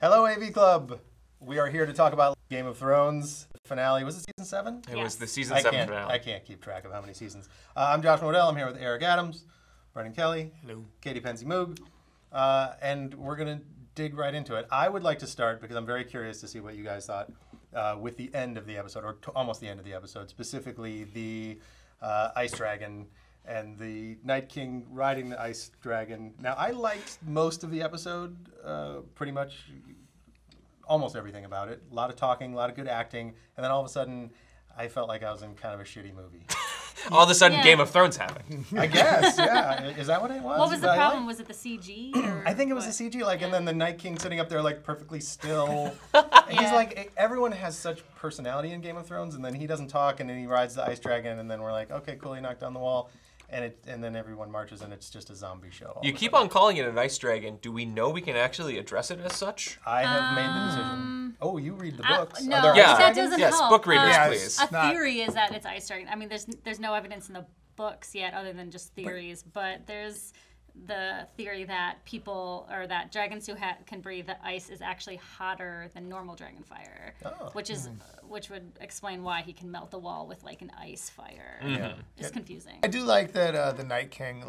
Hello, AV Club. We are here to talk about Game of Thrones finale. Was it season 7? It was the season 7 finale. I can't keep track of how many seasons. I'm Josh Modell. I'm here with Eric Adams, Brendan Kelly, hello, Katie Pensy Moog, and we're going to dig right into it. I would like to start because I'm very curious to see what you guys thought with the end of the episode, or almost the end of the episode, specifically the Ice Dragon and the Night King riding the Ice Dragon. Now, I liked most of the episode, pretty much almost everything about it. A lot of talking, a lot of good acting, and then all of a sudden, I felt like I was in kind of a shitty movie. All of a sudden, Game of Thrones happened. I guess, yeah. Is that what it was? What was the problem? Was it the CG? Or I think it was the CG, and then the Night King sitting up there, perfectly still. He's like, everyone has such personality in Game of Thrones, and then he doesn't talk, and then he rides the Ice Dragon, and then we're like, okay, cool, he knocked down the wall. And then everyone marches, and it's just a zombie show. You keep on calling it an ice dragon. Do we know we can actually address it as such? I have made the decision. Oh, you read the books. No, that doesn't yes, help. Book readers, please. A theory is that it's ice dragon. I mean, there's no evidence in the books yet, other than just theories. But there's the theory that that dragons who can breathe the ice is actually hotter than normal dragon fire, which would explain why he can melt the wall with an ice fire. Mm-hmm. It's confusing. I do like that the Night King,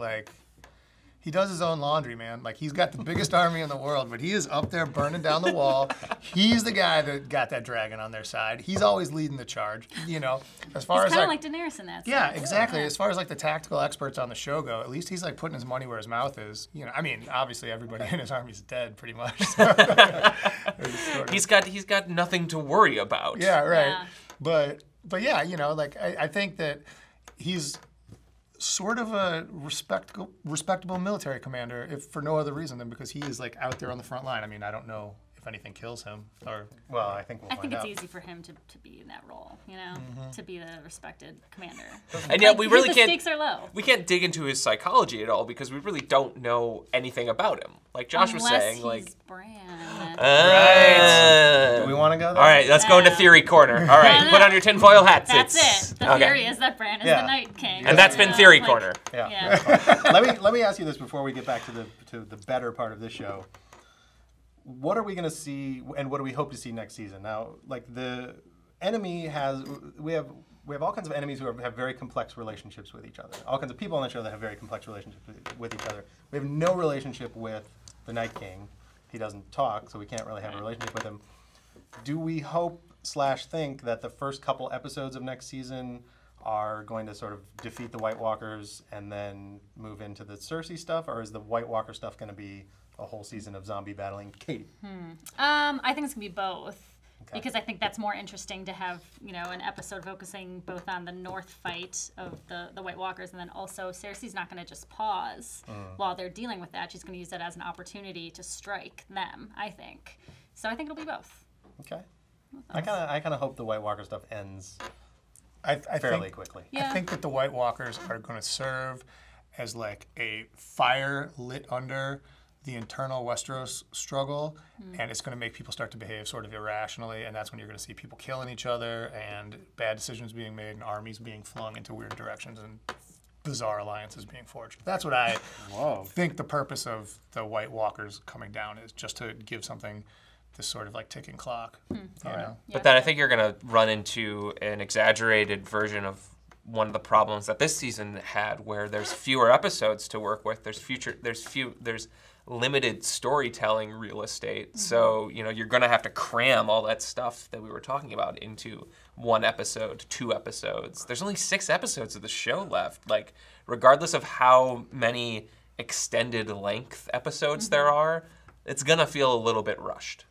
he does his own laundry, man. He's got the biggest army in the world, but he is up there burning down the wall. He's the guy that got that dragon on their side. He's always leading the charge, As far He's as kind of like Daenerys in that sense. Yeah, exactly. Yeah. As far as the tactical experts on the show go, at least he's putting his money where his mouth is. I mean, obviously everybody in his army's dead, pretty much. So. He's got nothing to worry about. Yeah, right. Yeah. But yeah, I think that he's sort of a respectable military commander, if for no other reason than because he is out there on the front line. I mean, I don't know if anything kills him, or well, I think we'll find out. It's easy for him to be in that role, to be the respected commander. And yet we really the can't. Stakes are low. We can't dig into his psychology at all because we really don't know anything about him. Like Josh was saying, he's Bran. Right. Do we want to go there? All right, let's go into theory corner. All right, put on your tinfoil hats. That's it. The theory is that Bran is the Night King. And that's been theory corner. Yeah. Let me ask you this before we get back to the better part of this show. What are we going to see, and what do we hope to see next season? Now, the enemy we have all kinds of enemies who have very complex relationships with each other. All kinds of people on the show that have very complex relationships with each other. We have no relationship with the Night King. He doesn't talk, so we can't really have a relationship with him. Do we hope / think that the first couple episodes of next season are going to sort of defeat the White Walkers and then move into the Cersei stuff, or is the White Walker stuff going to be a whole season of zombie battling? Katie? I think it's going to be both. Okay. Because I think that's more interesting to have, an episode focusing both on the North fight of the White Walkers, and then also Cersei's not going to just pause while they're dealing with that. She's going to use that as an opportunity to strike them, I think. So I think it'll be both. Okay. I kind of hope the White Walker stuff ends fairly quickly. Yeah. I think that the White Walkers are going to serve as a fire lit under the internal Westeros struggle, and it's going to make people start to behave sort of irrationally, and that's when you're going to see people killing each other and bad decisions being made and armies being flung into weird directions and bizarre alliances being forged. That's what I think the purpose of the White Walkers coming down is, just to give something this sort of ticking clock. But then I think you're going to run into an exaggerated version of one of the problems that this season had, where there's fewer episodes to work with. There's limited storytelling real estate. So, you're going to have to cram all that stuff that we were talking about into one episode, 2 episodes. There's only 6 episodes of the show left. Regardless of how many extended length episodes there are, it's going to feel a little bit rushed.